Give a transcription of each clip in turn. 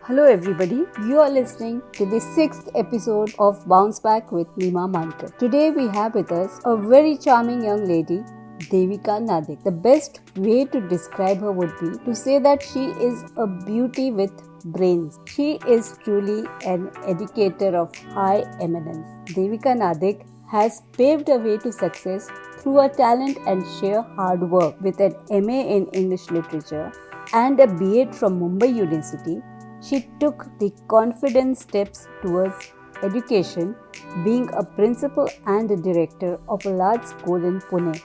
Hello, everybody. You are listening to the sixth episode of Bounce Back with Nima Mankar. Today, we have with us a very charming young lady, Devika Nadik. The best way to describe her would be to say that she is a beauty with brains. She is truly an educator of high eminence. Devika Nadik has paved a way to success through her talent and sheer hard work. With an MA in English Literature and a B.Ed from Mumbai University, she took the confident steps towards education, being a principal and a director of a large school in Pune.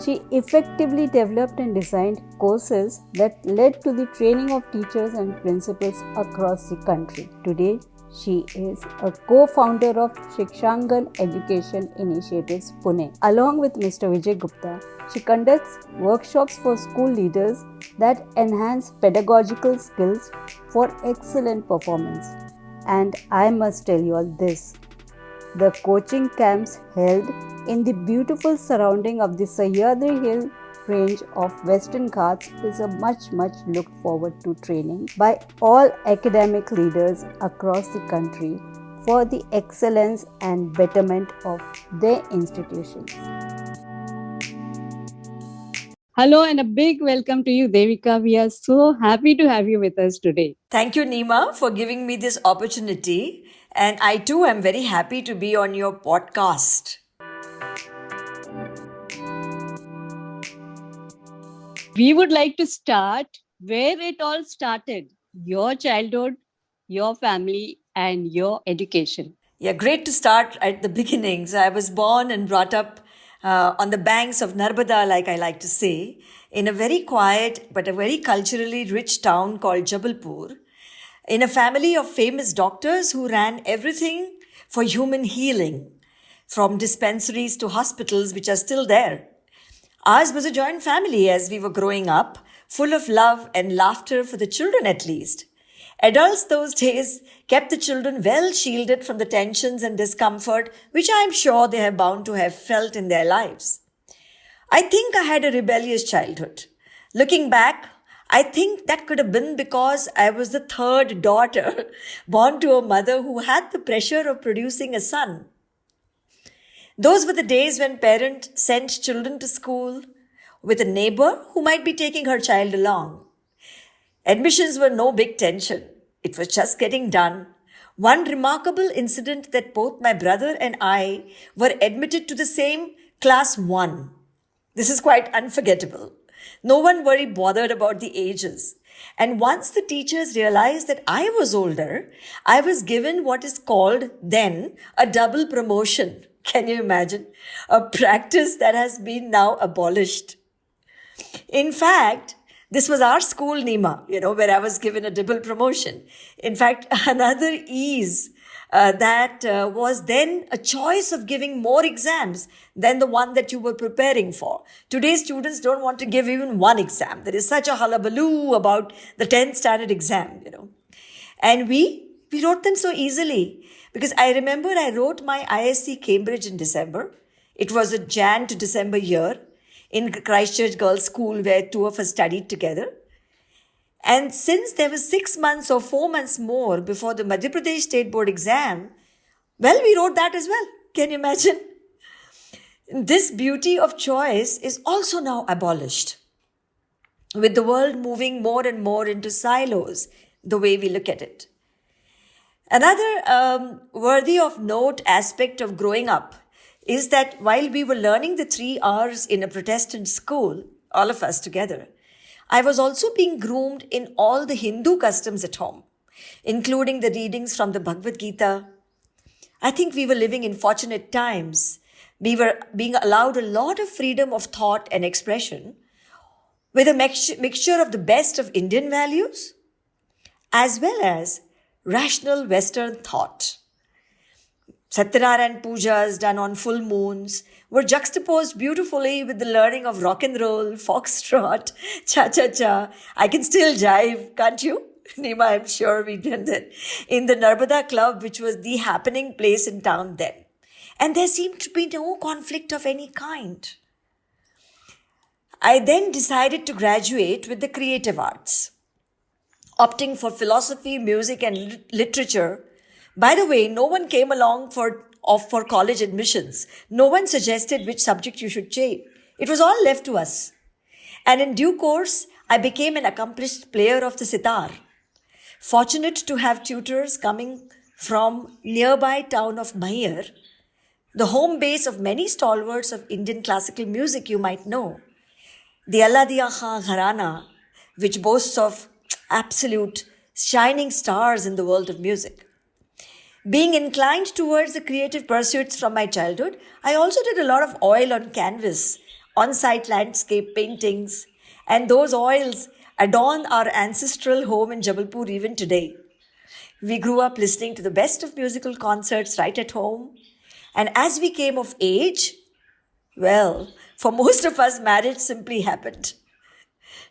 She effectively developed and designed courses that led to the training of teachers and principals across the country. Today, she is a co-founder of Shikshangan Education Initiatives Pune. Along with Mr. Vijay Gupta, she conducts workshops for school leaders that enhance pedagogical skills for excellent performance. And I must tell you all this. The coaching camps held in the beautiful surrounding of the Sahyadri Hill range of Western Ghats is a much looked forward to training by all academic leaders across the country for the excellence and betterment of their institutions. Hello and a big welcome to you, Devika. We are so happy to have you with us today. Thank you, Nima, for giving me this opportunity. And I too am very happy to be on your podcast. We would like to start where it all started, your childhood, your family, and your education. Yeah, great to start at the beginnings. I was born and brought up on the banks of Narbada, like I like to say, in a very quiet but a very culturally rich town called Jabalpur, in a family of famous doctors who ran everything for human healing, from dispensaries to hospitals, which are still there. Ours was a joint family as we were growing up, full of love and laughter for the children at least. Adults those days kept the children well shielded from the tensions and discomfort which I am sure they are bound to have felt in their lives. I think I had a rebellious childhood. Looking back, I think that could have been because I was the third daughter born to a mother who had the pressure of producing a son. Those were the days when parents sent children to school with a neighbor who might be taking her child along. Admissions were no big tension. It was just getting done. One remarkable incident that both my brother and I were admitted to the same class 1. This is quite unforgettable. No one very bothered about the ages. And once the teachers realized that I was older, I was given what is called then a double promotion. Can you imagine? A practice that has been now abolished. In fact, this was our school, Nima, where I was given a double promotion. In fact, another ease that was then a choice of giving more exams than the one that you were preparing for. Today's students don't want to give even one exam. There is such a hullabaloo about the 10th standard exam, And we wrote them so easily because I remember I wrote my ISC Cambridge in December. It was a Jan to December year in Christchurch Girls' School where two of us studied together. And since there was 6 months or 4 months more before the Madhya Pradesh State Board exam, well, we wrote that as well. Can you imagine? This beauty of choice is also now abolished, with the world moving more and more into silos, the way we look at it. Another worthy of note aspect of growing up is that while we were learning the 3 R's in a Protestant school, all of us together, I was also being groomed in all the Hindu customs at home, including the readings from the Bhagavad Gita. I think we were living in fortunate times. We were being allowed a lot of freedom of thought and expression with a mixture of the best of Indian values as well as rational Western thought. Satyanarayan pujas done on full moons were juxtaposed beautifully with the learning of rock and roll, foxtrot, cha-cha-cha. I can still jive, can't you? Nima, I'm sure we did that. In the Narbada Club, which was the happening place in town then. And there seemed to be no conflict of any kind. I then decided to graduate with the creative arts. opting for philosophy, music, and literature. By the way, no one came along for college admissions. No one suggested which subject you should take. It was all left to us. And in due course, I became an accomplished player of the sitar. Fortunate to have tutors coming from nearby town of Mayer, the home base of many stalwarts of Indian classical music you might know. The Alladiya Khan Gharana, which boasts of absolute shining stars in the world of music. Being inclined towards the creative pursuits from my childhood, I also did a lot of oil on canvas, on-site landscape paintings, and those oils adorn our ancestral home in Jabalpur even today. We grew up listening to the best of musical concerts right at home, and as we came of age, well, for most of us, marriage simply happened.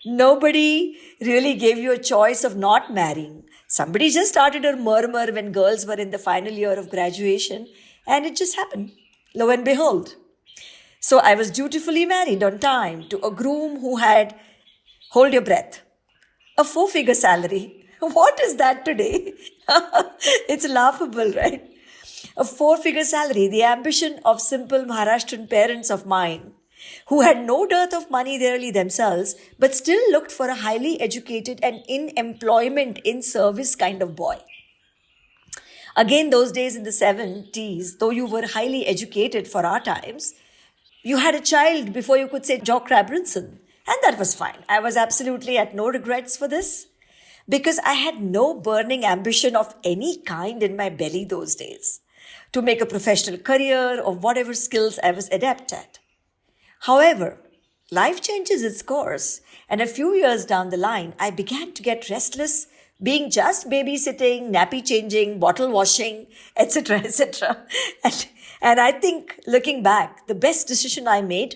Nobody really gave you a choice of not marrying. Somebody just started a murmur when girls were in the final year of graduation, and it just happened. Lo and behold. So I was dutifully married on time to a groom who had, hold your breath, a 4-figure salary. What is that today? It's laughable, right? A 4-figure salary, the ambition of simple Maharashtrian parents of mine, who had no dearth of money really themselves, but still looked for a highly educated and in employment, in service kind of boy. Again, those days in the 70s, though you were highly educated for our times, you had a child before you could say Jock Rabrinson. And that was fine. I was absolutely at no regrets for this because I had no burning ambition of any kind in my belly those days to make a professional career or whatever skills I was adept at. However, life changes its course, and a few years down the line, I began to get restless, being just babysitting, nappy changing, bottle washing, etc., etc. And I think, looking back, the best decision I made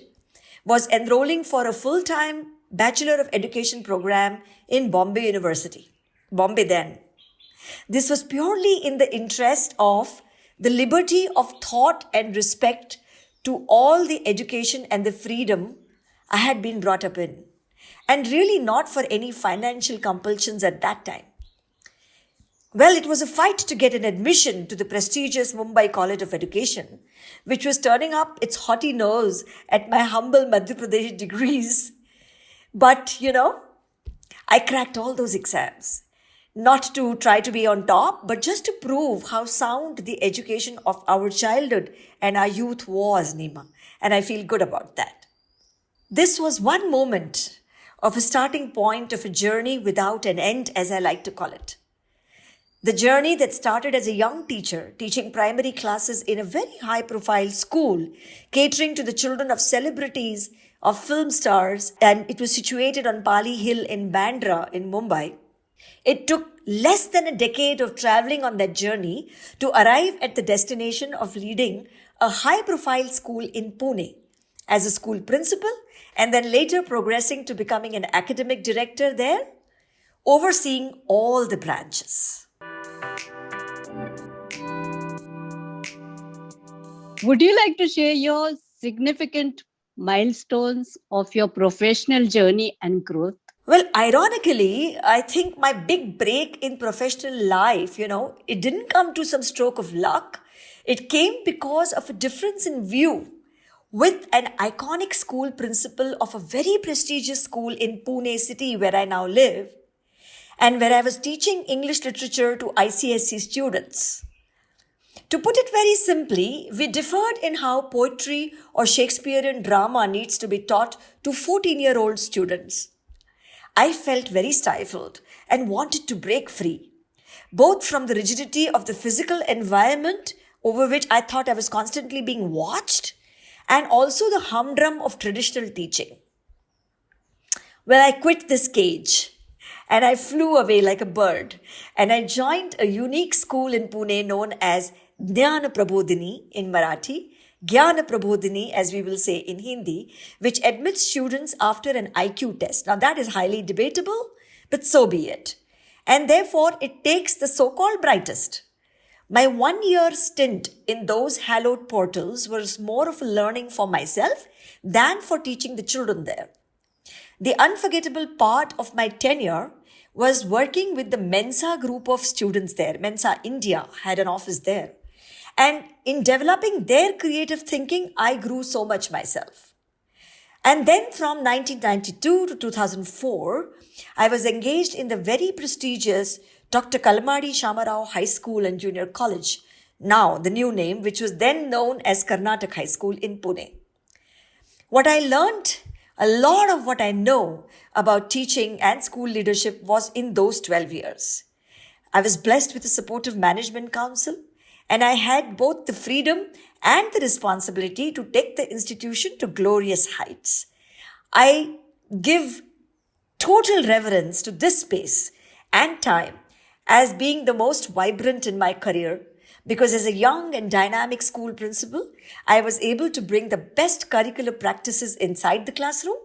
was enrolling for a full-time Bachelor of Education program in Bombay University. Bombay then. This was purely in the interest of the liberty of thought and respect to all the education and the freedom I had been brought up in, and really not for any financial compulsions at that time. Well, it was a fight to get an admission to the prestigious Mumbai College of Education, which was turning up its haughty nose at my humble Madhya Pradesh degrees. But, I cracked all those exams. Not to try to be on top, but just to prove how sound the education of our childhood and our youth was, Nima. And I feel good about that. This was one moment of a starting point of a journey without an end, as I like to call it. The journey that started as a young teacher, teaching primary classes in a very high-profile school, catering to the children of celebrities, of film stars, and it was situated on Pali Hill in Bandra in Mumbai. It took less than a decade of traveling on that journey to arrive at the destination of leading a high-profile school in Pune as a school principal and then later progressing to becoming an academic director there, overseeing all the branches. Would you like to share your significant milestones of your professional journey and growth? Well, ironically, I think my big break in professional life, it didn't come to some stroke of luck. It came because of a difference in view with an iconic school principal of a very prestigious school in Pune city where I now live and where I was teaching English literature to ICSE students. To put it very simply, we differed in how poetry or Shakespearean drama needs to be taught to 14-year-old students. I felt very stifled and wanted to break free, both from the rigidity of the physical environment over which I thought I was constantly being watched, and also the humdrum of traditional teaching. Well, I quit this cage and I flew away like a bird and I joined a unique school in Pune known as Jnana Prabodhini in Marathi, Jnana Prabodhini, as we will say in Hindi, which admits students after an IQ test. Now that is highly debatable, but so be it. And therefore, it takes the so-called brightest. My 1-year stint in those hallowed portals was more of a learning for myself than for teaching the children there. The unforgettable part of my tenure was working with the Mensa group of students there. Mensa India had an office there. And in developing their creative thinking, I grew so much myself. And then from 1992 to 2004, I was engaged in the very prestigious Dr. Kalmadi Shamarao High School and Junior College, now the new name, which was then known as Karnataka High School in Pune. What I learned, a lot of what I know about teaching and school leadership was in those 12 years. I was blessed with a supportive management council, and I had both the freedom and the responsibility to take the institution to glorious heights. I give total reverence to this space and time as being the most vibrant in my career, because as a young and dynamic school principal, I was able to bring the best curricular practices inside the classroom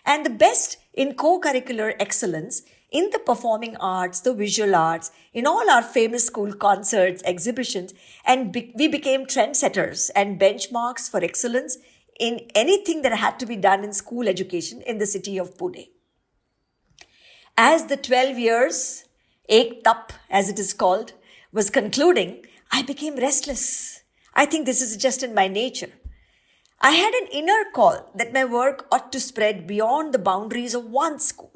and the best in co-curricular excellence in the performing arts, the visual arts, in all our famous school concerts, exhibitions, and we became trendsetters and benchmarks for excellence in anything that had to be done in school education in the city of Pune. As the 12 years, Ek Tap as it is called, was concluding, I became restless. I think this is just in my nature. I had an inner call that my work ought to spread beyond the boundaries of one school.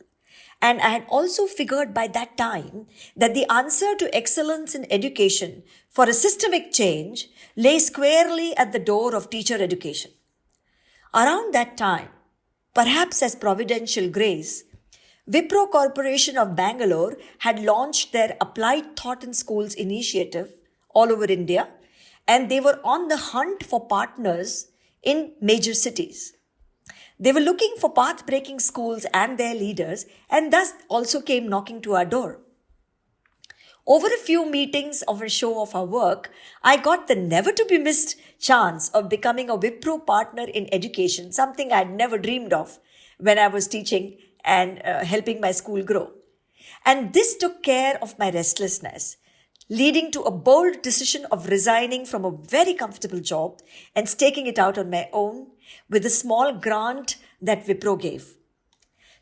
And I had also figured by that time that the answer to excellence in education for a systemic change lay squarely at the door of teacher education. Around that time, perhaps as providential grace, Wipro Corporation of Bangalore had launched their Applied Thought in Schools initiative all over India, and they were on the hunt for partners in major cities. They were looking for path-breaking schools and their leaders, and thus also came knocking to our door. Over a few meetings of a show of our work, I got the never-to-be-missed chance of becoming a Wipro partner in education, something I had never dreamed of when I was teaching and helping my school grow. And this took care of my restlessness, leading to a bold decision of resigning from a very comfortable job and staking it out on my own with a small grant that Wipro gave.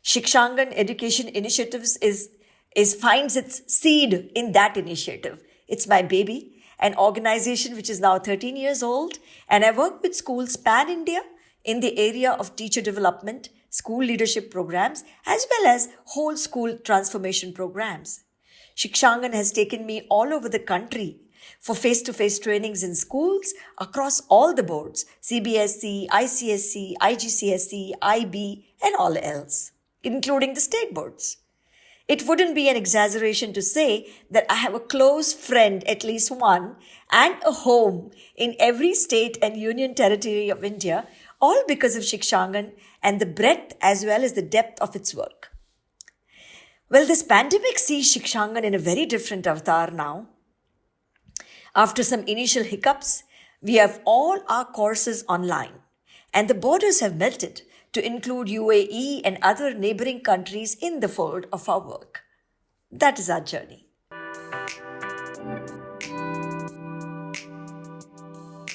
Shikshangan Education Initiatives finds its seed in that initiative. It's my baby, an organization which is now 13 years old, and I work with schools pan-India in the area of teacher development, school leadership programs, as well as whole school transformation programs. Shikshangan has taken me all over the country for face-to-face trainings in schools across all the boards, CBSE, ICSE, IGCSE, IB, and all else, including the state boards. It wouldn't be an exaggeration to say that I have a close friend, at least one, and a home in every state and union territory of India, all because of Shikshangan and the breadth as well as the depth of its work. Well, this pandemic sees Shikshangan in a very different avatar now. After some initial hiccups, we have all our courses online, and the borders have melted to include UAE and other neighboring countries in the fold of our work. That is our journey.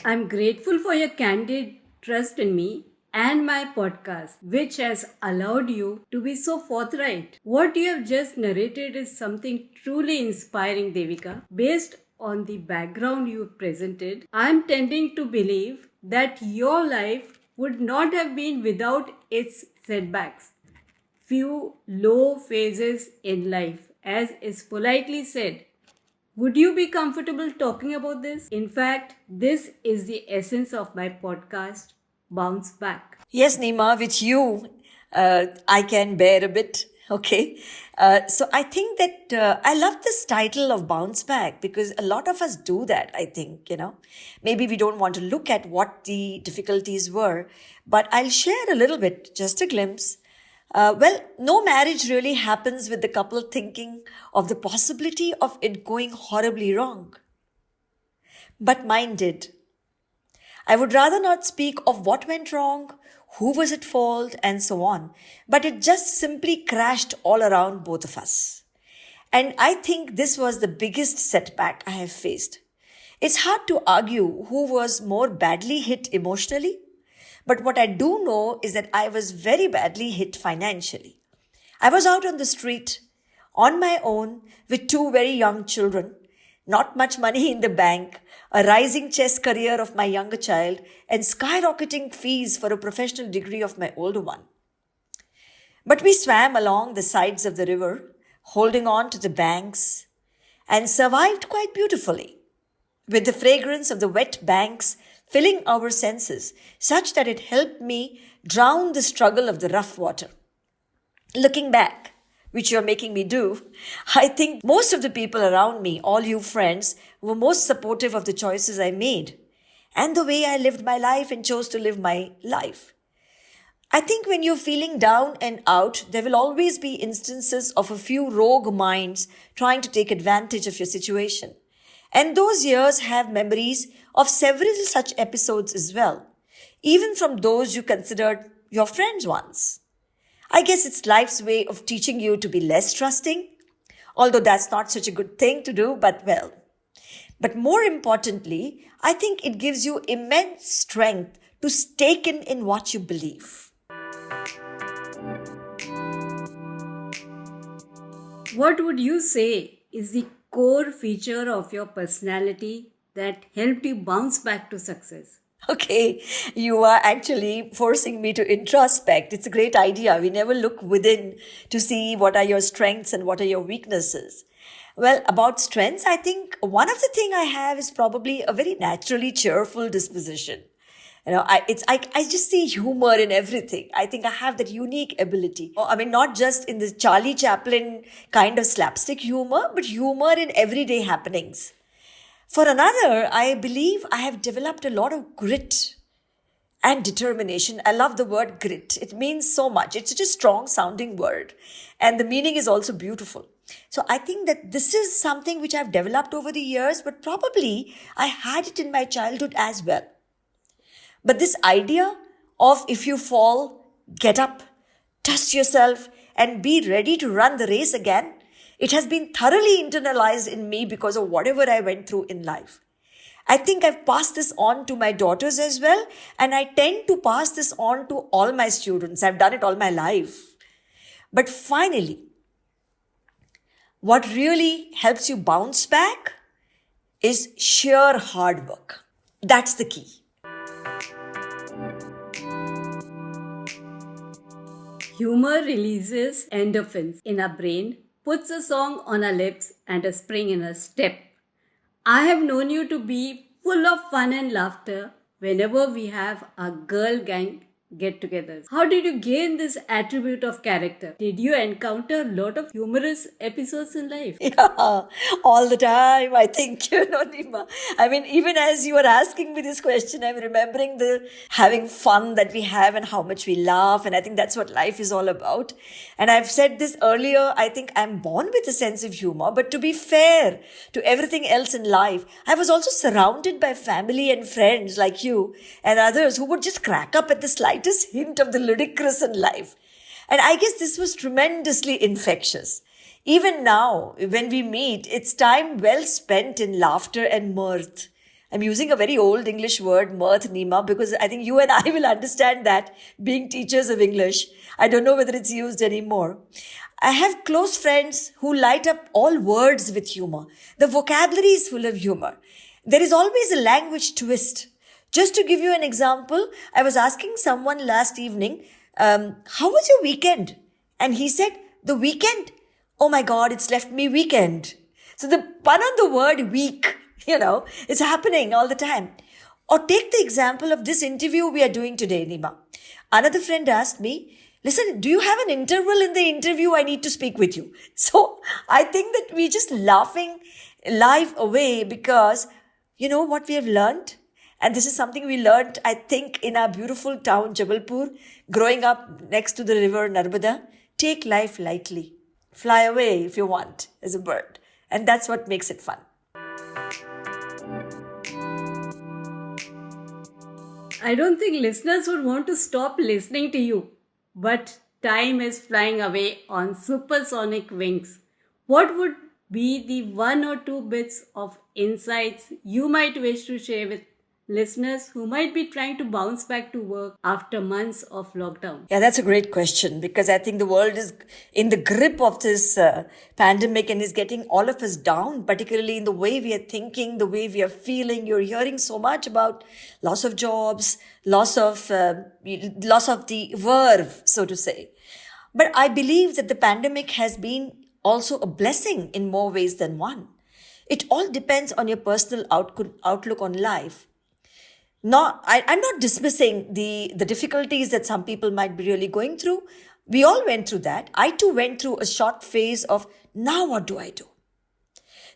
I'm grateful for your candid trust in me and my podcast, which has allowed you to be so forthright. What you have just narrated is something truly inspiring, Devika. Based on the background you presented, I'm tending to believe that your life would not have been without its setbacks. Few low phases in life, as is politely said. Would you be comfortable talking about this? In fact, this is the essence of my podcast, Bounce Back. Yes, Nima, with you, I can bear a bit. Okay. So I think that I love this title of Bounce Back because a lot of us do that, I think, Maybe we don't want to look at what the difficulties were, but I'll share a little bit, just a glimpse. No marriage really happens with the couple thinking of the possibility of it going horribly wrong. But mine did. I would rather not speak of what went wrong, who was at fault, and so on, but it just simply crashed all around both of us. And I think this was the biggest setback I have faced. It's hard to argue who was more badly hit emotionally, but what I do know is that I was very badly hit financially. I was out on the street, on my own with two very young children, not much money in the bank, a rising chess career of my younger child, and skyrocketing fees for a professional degree of my older one. But we swam along the sides of the river, holding on to the banks, and survived quite beautifully, with the fragrance of the wet banks filling our senses, such that it helped me drown the struggle of the rough water. Looking back, which you're making me do, I think most of the people around me, all you friends, were most supportive of the choices I made and the way I lived my life and chose to live my life. I think when you're feeling down and out, there will always be instances of a few rogue minds trying to take advantage of your situation. And those years have memories of several such episodes as well, even from those you considered your friends once. I guess it's life's way of teaching you to be less trusting, although that's not such a good thing to do, but well. But more importantly, I think it gives you immense strength to stake in what you believe. What would you say is the core feature of your personality that helped you bounce back to success? Okay, you are actually forcing me to introspect. It's a great idea. We never look within to see what are your strengths and what are your weaknesses. Well, about strengths, I think one of the thing I have is probably a very naturally cheerful disposition. I just see humor in everything. I think I have that unique ability. I mean, not just in the Charlie Chaplin kind of slapstick humor, but humor in everyday happenings. For another, I believe I have developed a lot of grit and determination. I love the word grit. It means so much. It's such a strong sounding word. And the meaning is also beautiful. So I think that this is something which I've developed over the years, but probably I had it in my childhood as well. But this idea of if you fall, get up, dust yourself, and be ready to run the race again, it has been thoroughly internalized in me because of whatever I went through in life. I think I've passed this on to my daughters as well, and I tend to pass this on to all my students. I've done it all my life. But finally, what really helps you bounce back is sheer hard work. That's the key. Humor releases endorphins in our brain, puts a song on our lips, and a spring in our step. I have known you to be full of fun and laughter whenever we have a girl gang get-togethers. How did you gain this attribute of character? Did you encounter a lot of humorous episodes in life? Yeah, all the time, I think, Nima. I mean, even as you were asking me this question, I'm remembering the having fun that we have and how much we laugh. And I think that's what life is all about. And I've said this earlier, I think I'm born with a sense of humor. But to be fair to everything else in life, I was also surrounded by family and friends like you and others who would just crack up at the slightest hint of the ludicrous in life. And I guess this was tremendously infectious. Even now, when we meet, it's time well spent in laughter and mirth. I'm using a very old English word, mirth, Nima, because I think you and I will understand that being teachers of English. I don't know whether it's used anymore. I have close friends who light up all words with humor. The vocabulary is full of humor. There is always a language twist. Just to give you an example, I was asking someone last evening, how was your weekend? And he said, the weekend? Oh my God, it's left me weekend. So the pun on the word week, it's happening all the time. Or take the example of this interview we are doing today, Nima. Another friend asked me, listen, do you have an interval in the interview? I need to speak with you. So I think that we're just laughing life away because you know what we have learned? And this is something we learned, I think, in our beautiful town, Jabalpur, growing up next to the river Narbada. Take life lightly. Fly away if you want as a bird. And that's what makes it fun. I don't think listeners would want to stop listening to you. But time is flying away on supersonic wings. What would be the one or two bits of insights you might wish to share with listeners who might be trying to bounce back to work after months of lockdown? Yeah, that's a great question because I think the world is in the grip of this pandemic and is getting all of us down, particularly in the way we are thinking, the way we are feeling. You're hearing so much about loss of jobs, loss of the verve, so to say. But I believe that the pandemic has been also a blessing in more ways than one. It all depends on your personal outlook on life. I'm not dismissing the difficulties that some people might be really going through. We all went through that. I too went through a short phase of now what do I do?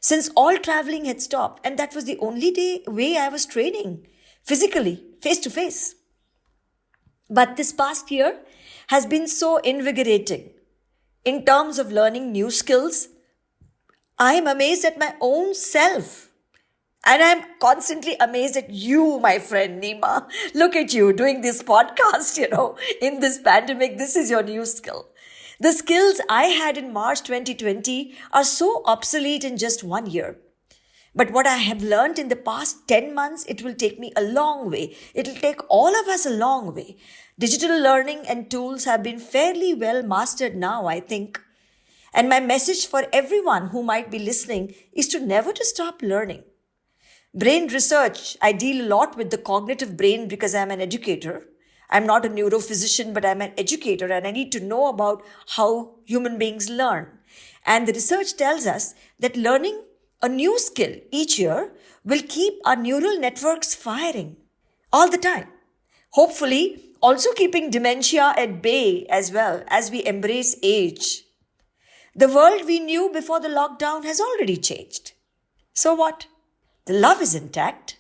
Since all traveling had stopped, and that was the only way I was training physically, face to face. But this past year has been so invigorating in terms of learning new skills. I am amazed at my own self. And I'm constantly amazed at you, my friend Nima. Look at you doing this podcast, in this pandemic. This is your new skill. The skills I had in March 2020 are so obsolete in just 1 year. But what I have learned in the past 10 months, it will take me a long way. It will take all of us a long way. Digital learning and tools have been fairly well mastered now, I think. And my message for everyone who might be listening is to never to stop learning. Brain research, I deal a lot with the cognitive brain because I'm an educator. I'm not a neurophysician, but I'm an educator and I need to know about how human beings learn. And the research tells us that learning a new skill each year will keep our neural networks firing all the time. Hopefully, also keeping dementia at bay as well as we embrace age. The world we knew before the lockdown has already changed. So what? The love is intact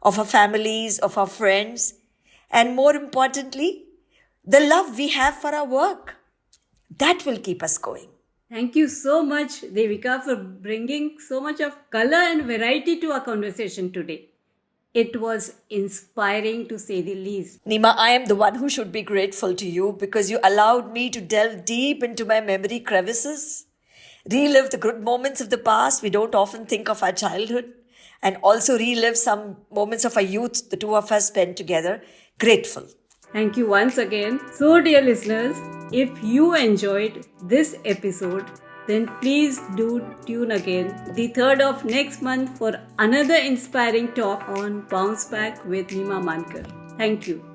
of our families, of our friends, and more importantly, the love we have for our work. That will keep us going. Thank you so much, Devika, for bringing so much of color and variety to our conversation today. It was inspiring to say the least. Nima, I am the one who should be grateful to you because you allowed me to delve deep into my memory crevices, relive the good moments of the past. We don't often think of our childhood. And also relive some moments of our youth the two of us spent together. Grateful. Thank you once again. So, dear listeners, if you enjoyed this episode, then please do tune again the 3rd of next month for another inspiring talk on Bounce Back with Nima Mankar. Thank you.